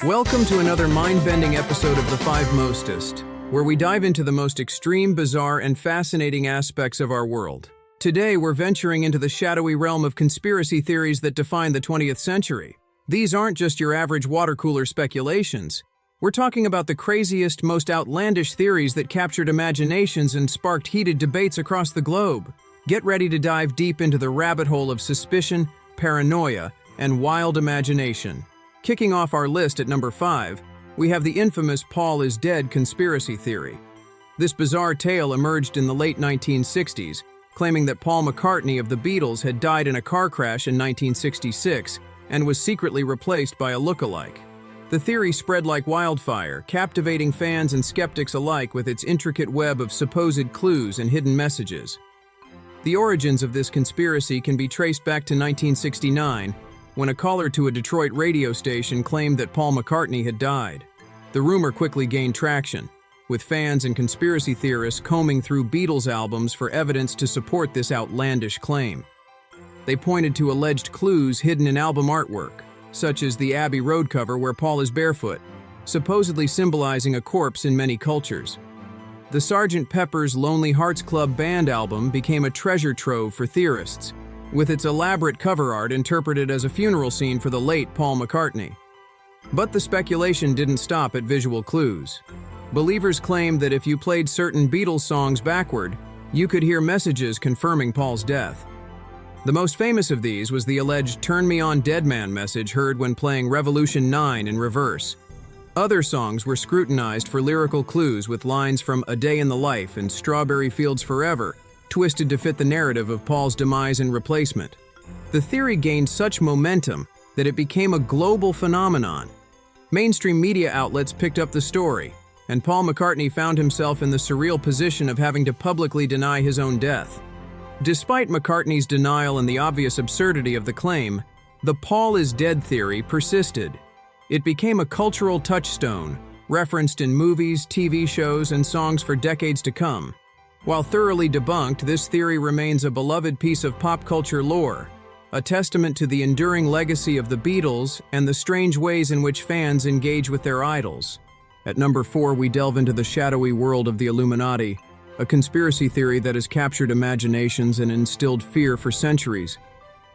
Welcome to another mind-bending episode of The Five Mostest, where we dive into the most extreme, bizarre, and fascinating aspects of our world. Today, we're venturing into the shadowy realm of conspiracy theories that define the 20th century. These aren't just your average water cooler speculations. We're talking about the craziest, most outlandish theories that captured imaginations and sparked heated debates across the globe. Get ready to dive deep into the rabbit hole of suspicion, paranoia, and wild imagination. Kicking off our list at number 5, we have the infamous Paul is dead conspiracy theory. This bizarre tale emerged in the late 1960s, claiming that Paul McCartney of the Beatles had died in a car crash in 1966 and was secretly replaced by a look-alike. The theory spread like wildfire, captivating fans and skeptics alike with its intricate web of supposed clues and hidden messages. The origins of this conspiracy can be traced back to 1969, when a caller to a Detroit radio station claimed that Paul McCartney had died. The rumor quickly gained traction, with fans and conspiracy theorists combing through Beatles albums for evidence to support this outlandish claim. They pointed to alleged clues hidden in album artwork, such as the Abbey Road cover where Paul is barefoot, supposedly symbolizing a corpse in many cultures. The Sgt. Pepper's Lonely Hearts Club Band album became a treasure trove for theorists, with its elaborate cover art interpreted as a funeral scene for the late Paul McCartney. But the speculation didn't stop at visual clues. Believers claimed that if you played certain Beatles songs backward, you could hear messages confirming Paul's death. The most famous of these was the alleged "Turn Me On Dead Man" message heard when playing Revolution 9 in reverse. Other songs were scrutinized for lyrical clues with lines from "A Day in the Life" and "Strawberry Fields Forever," twisted to fit the narrative of Paul's demise and replacement. The theory gained such momentum that it became a global phenomenon. Mainstream media outlets picked up the story, and Paul McCartney found himself in the surreal position of having to publicly deny his own death. Despite McCartney's denial and the obvious absurdity of the claim, the Paul is dead theory persisted. It became a cultural touchstone, referenced in movies, TV shows, and songs for decades to come. While thoroughly debunked, this theory remains a beloved piece of pop culture lore, a testament to the enduring legacy of the Beatles and the strange ways in which fans engage with their idols. At number 4, we delve into the shadowy world of the Illuminati, a conspiracy theory that has captured imaginations and instilled fear for centuries.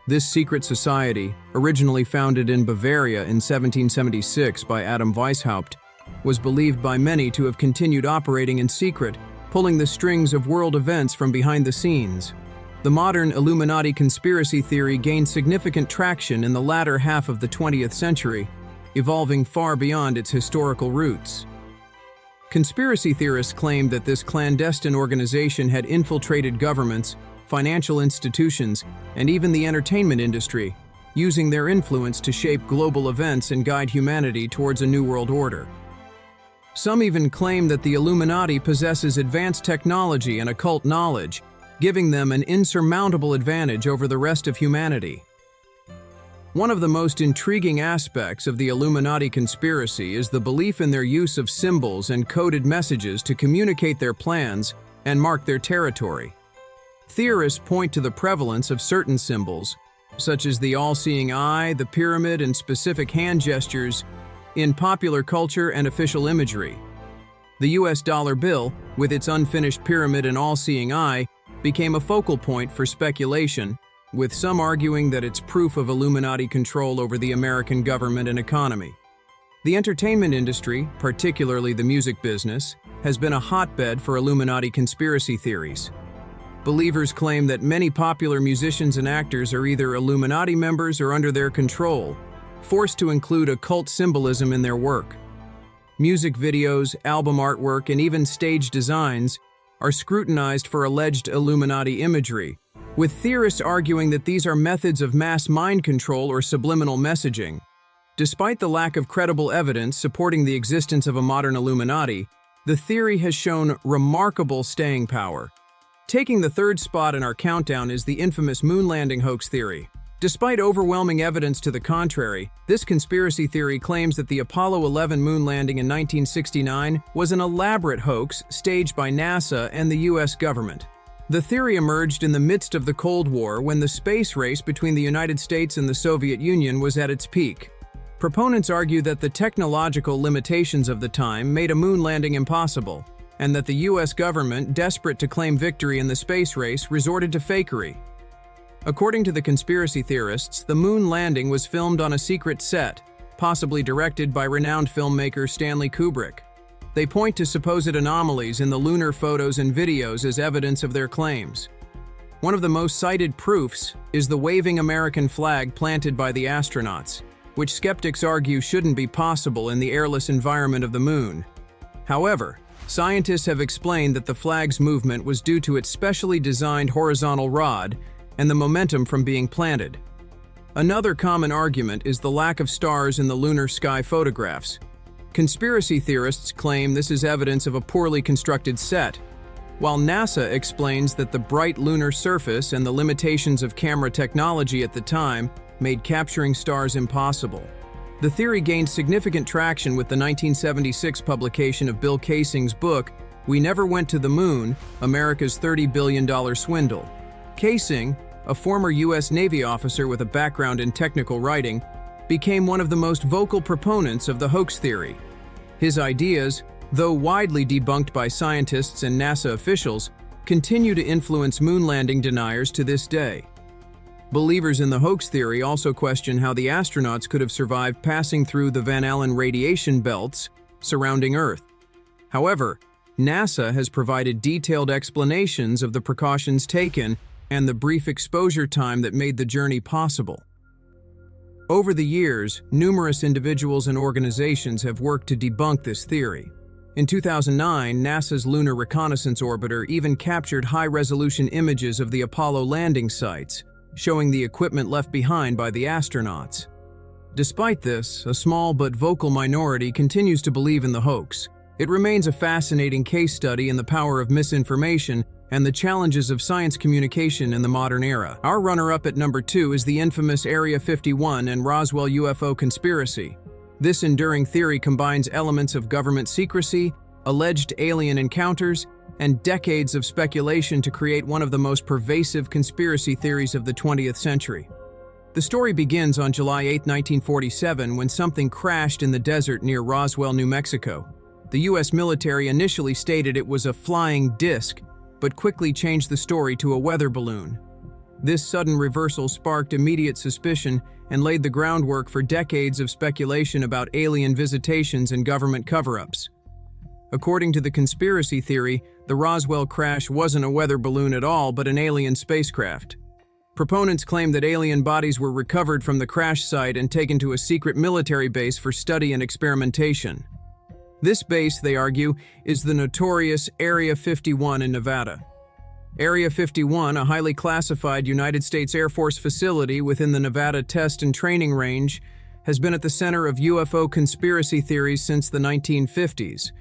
This secret society, originally founded in Bavaria in 1776 by Adam Weishaupt, was believed by many to have continued operating in secret, pulling the strings of world events from behind the scenes. The modern Illuminati conspiracy theory gained significant traction in the latter half of the 20th century, evolving far beyond its historical roots. Conspiracy theorists claimed that this clandestine organization had infiltrated governments, financial institutions, and even the entertainment industry, using their influence to shape global events and guide humanity towards a new world order. Some even claim that the Illuminati possesses advanced technology and occult knowledge, giving them an insurmountable advantage over the rest of humanity. One of the most intriguing aspects of the Illuminati conspiracy is the belief in their use of symbols and coded messages to communicate their plans and mark their territory. Theorists point to the prevalence of certain symbols, such as the all-seeing eye, the pyramid, and specific hand gestures, in popular culture and official imagery. The US dollar bill, with its unfinished pyramid and all-seeing eye, became a focal point for speculation, with some arguing that it's proof of Illuminati control over the American government and economy. The entertainment industry, particularly the music business, has been a hotbed for Illuminati conspiracy theories. Believers claim that many popular musicians and actors are either Illuminati members or under their control, forced to include occult symbolism in their work. Music videos, album artwork, and even stage designs are scrutinized for alleged Illuminati imagery, with theorists arguing that these are methods of mass mind control or subliminal messaging. Despite the lack of credible evidence supporting the existence of a modern Illuminati, the theory has shown remarkable staying power. Taking the third spot in our countdown is the infamous Moon Landing Hoax theory. Despite overwhelming evidence to the contrary, this conspiracy theory claims that the Apollo 11 moon landing in 1969 was an elaborate hoax staged by NASA and the US government. The theory emerged in the midst of the Cold War when the space race between the United States and the Soviet Union was at its peak. Proponents argue that the technological limitations of the time made a moon landing impossible, and that the US government, desperate to claim victory in the space race, resorted to fakery. According to the conspiracy theorists, the moon landing was filmed on a secret set, possibly directed by renowned filmmaker Stanley Kubrick. They point to supposed anomalies in the lunar photos and videos as evidence of their claims. One of the most cited proofs is the waving American flag planted by the astronauts, which skeptics argue shouldn't be possible in the airless environment of the moon. However, scientists have explained that the flag's movement was due to its specially designed horizontal rod and the momentum from being planted. Another common argument is the lack of stars in the lunar sky photographs. Conspiracy theorists claim this is evidence of a poorly constructed set, while NASA explains that the bright lunar surface and the limitations of camera technology at the time made capturing stars impossible. The theory gained significant traction with the 1976 publication of Bill Kaysing's book, We Never Went to the Moon, America's $30 Billion Swindle. Kaysing, a former U.S. Navy officer with a background in technical writing, became one of the most vocal proponents of the hoax theory. His ideas, though widely debunked by scientists and NASA officials, continue to influence moon landing deniers to this day. Believers in the hoax theory also question how the astronauts could have survived passing through the Van Allen radiation belts surrounding Earth. However, NASA has provided detailed explanations of the precautions taken and the brief exposure time that made the journey possible. Over the years, numerous individuals and organizations have worked to debunk this theory. In 2009, NASA's Lunar Reconnaissance Orbiter even captured high-resolution images of the Apollo landing sites, showing the equipment left behind by the astronauts. Despite this, a small but vocal minority continues to believe in the hoax. It remains a fascinating case study in the power of misinformation and the challenges of science communication in the modern era. Our runner-up at number 2 is the infamous Area 51 and Roswell UFO conspiracy. This enduring theory combines elements of government secrecy, alleged alien encounters, and decades of speculation to create one of the most pervasive conspiracy theories of the 20th century. The story begins on July 8, 1947, when something crashed in the desert near Roswell, New Mexico. The U.S. military initially stated it was a flying disc, but quickly changed the story to a weather balloon. This sudden reversal sparked immediate suspicion and laid the groundwork for decades of speculation about alien visitations and government cover-ups. According to the conspiracy theory, the Roswell crash wasn't a weather balloon at all, but an alien spacecraft. Proponents claim that alien bodies were recovered from the crash site and taken to a secret military base for study and experimentation. This base, they argue, is the notorious Area 51 in Nevada. Area 51, a highly classified United States Air Force facility within the Nevada Test and Training Range, has been at the center of UFO conspiracy theories since the 1950s.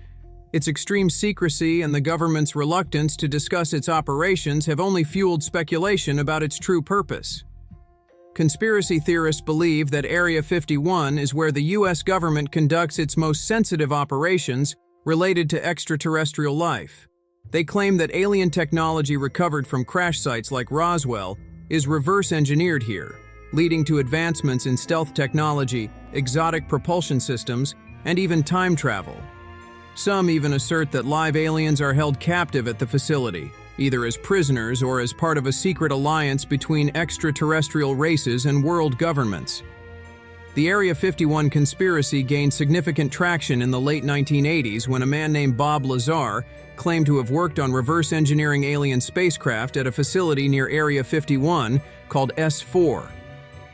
Its extreme secrecy and the government's reluctance to discuss its operations have only fueled speculation about its true purpose. Conspiracy theorists believe that Area 51 is where the U.S. government conducts its most sensitive operations related to extraterrestrial life. They claim that alien technology recovered from crash sites like Roswell is reverse-engineered here, leading to advancements in stealth technology, exotic propulsion systems, and even time travel. Some even assert that live aliens are held captive at the facility, either as prisoners or as part of a secret alliance between extraterrestrial races and world governments. The Area 51 conspiracy gained significant traction in the late 1980s when a man named Bob Lazar claimed to have worked on reverse engineering alien spacecraft at a facility near Area 51 called S4.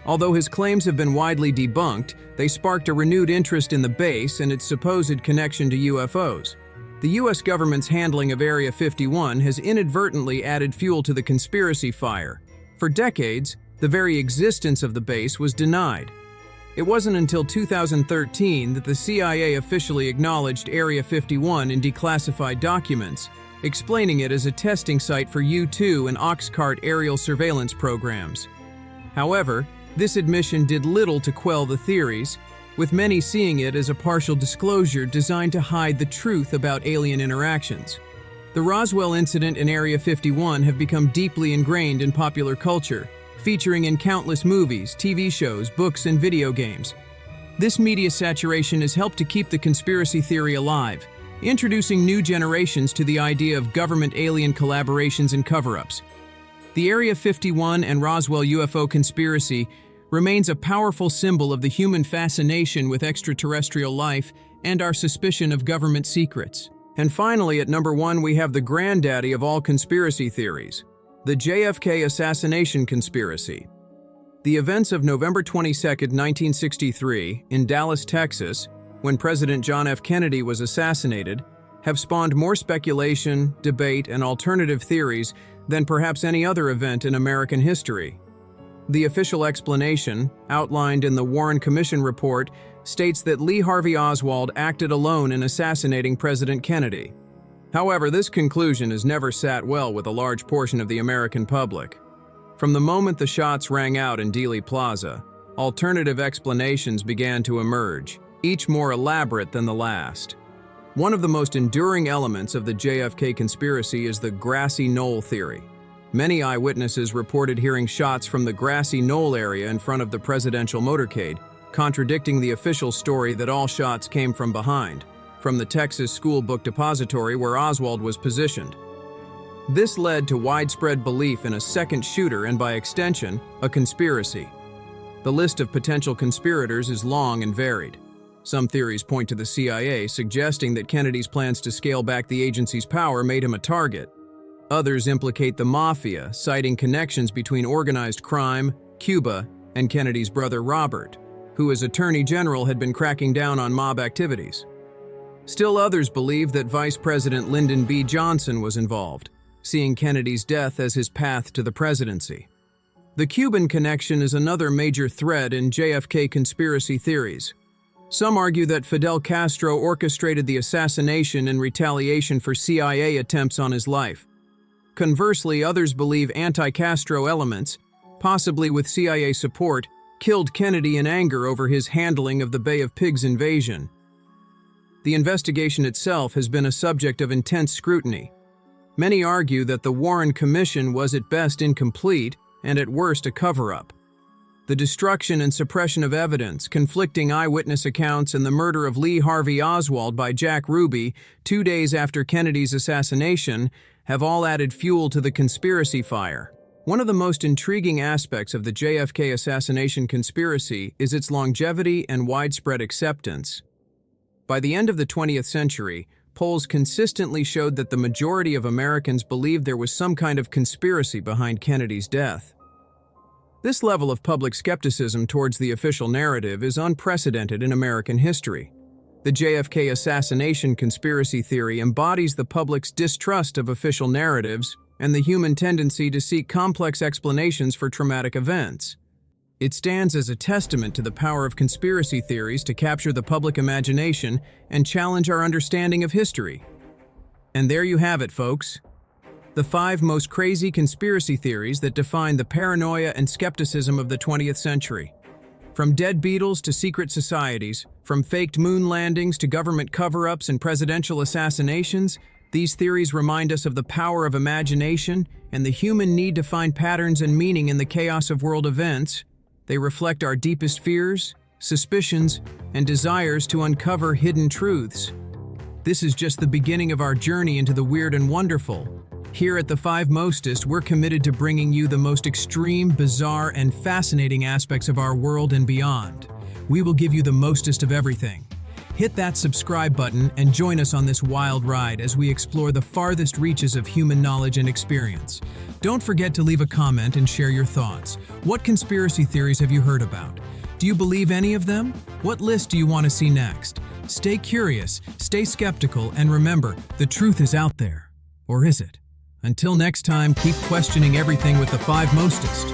Although his claims have been widely debunked, they sparked a renewed interest in the base and its supposed connection to UFOs. The U.S. government's handling of Area 51 has inadvertently added fuel to the conspiracy fire. For decades, the very existence of the base was denied. It wasn't until 2013 that the CIA officially acknowledged Area 51 in declassified documents, explaining it as a testing site for U-2 and Oxcart aerial surveillance programs. However, this admission did little to quell the theories, with many seeing it as a partial disclosure designed to hide the truth about alien interactions. The Roswell incident and Area 51 have become deeply ingrained in popular culture, featuring in countless movies, TV shows, books, and video games. This media saturation has helped to keep the conspiracy theory alive, introducing new generations to the idea of government alien collaborations and cover-ups. The Area 51 and Roswell UFO conspiracy remains a powerful symbol of the human fascination with extraterrestrial life and our suspicion of government secrets. And finally, at number 1, we have the granddaddy of all conspiracy theories, the JFK Assassination conspiracy. The events of November 22, 1963, in Dallas, Texas, when President John F. Kennedy was assassinated, have spawned more speculation, debate, and alternative theories than perhaps any other event in American history. The official explanation, outlined in the Warren Commission report, states that Lee Harvey Oswald acted alone in assassinating President Kennedy. However, this conclusion has never sat well with a large portion of the American public. From the moment the shots rang out in Dealey Plaza, alternative explanations began to emerge, each more elaborate than the last. One of the most enduring elements of the JFK conspiracy is the grassy knoll theory. Many eyewitnesses reported hearing shots from the grassy knoll area in front of the presidential motorcade, contradicting the official story that all shots came from behind, from the Texas School Book Depository where Oswald was positioned. This led to widespread belief in a second shooter and, by extension, a conspiracy. The list of potential conspirators is long and varied. Some theories point to the CIA, suggesting that Kennedy's plans to scale back the agency's power made him a target. Others implicate the mafia, citing connections between organized crime, Cuba, and Kennedy's brother Robert, who as Attorney General had been cracking down on mob activities. Still others believe that Vice President Lyndon B. Johnson was involved, seeing Kennedy's death as his path to the presidency. The Cuban connection is another major thread in JFK conspiracy theories. Some argue that Fidel Castro orchestrated the assassination in retaliation for CIA attempts on his life. Conversely, others believe anti-Castro elements, possibly with CIA support, killed Kennedy in anger over his handling of the Bay of Pigs invasion. The investigation itself has been a subject of intense scrutiny. Many argue that the Warren Commission was at best incomplete and at worst a cover-up. The destruction and suppression of evidence, conflicting eyewitness accounts, and the murder of Lee Harvey Oswald by Jack Ruby 2 days after Kennedy's assassination have all added fuel to the conspiracy fire. One of the most intriguing aspects of the JFK assassination conspiracy is its longevity and widespread acceptance. By the end of the 20th century, polls consistently showed that the majority of Americans believed there was some kind of conspiracy behind Kennedy's death. This level of public skepticism towards the official narrative is unprecedented in American history. The JFK assassination conspiracy theory embodies the public's distrust of official narratives and the human tendency to seek complex explanations for traumatic events. It stands as a testament to the power of conspiracy theories to capture the public imagination and challenge our understanding of history. And there you have it, folks. The 5 most crazy conspiracy theories that define the paranoia and skepticism of the 20th century. From dead Beatles to secret societies, from faked moon landings to government cover-ups and presidential assassinations, these theories remind us of the power of imagination and the human need to find patterns and meaning in the chaos of world events. They reflect our deepest fears, suspicions, and desires to uncover hidden truths. This is just the beginning of our journey into the weird and wonderful. Here at the 5 Mostest, we're committed to bringing you the most extreme, bizarre, and fascinating aspects of our world and beyond. We will give you the mostest of everything. Hit that subscribe button and join us on this wild ride as we explore the farthest reaches of human knowledge and experience. Don't forget to leave a comment and share your thoughts. What conspiracy theories have you heard about? Do you believe any of them? What list do you want to see next? Stay curious, stay skeptical, and remember, the truth is out there. Or is it? Until next time, keep questioning everything with the 5 Mostest.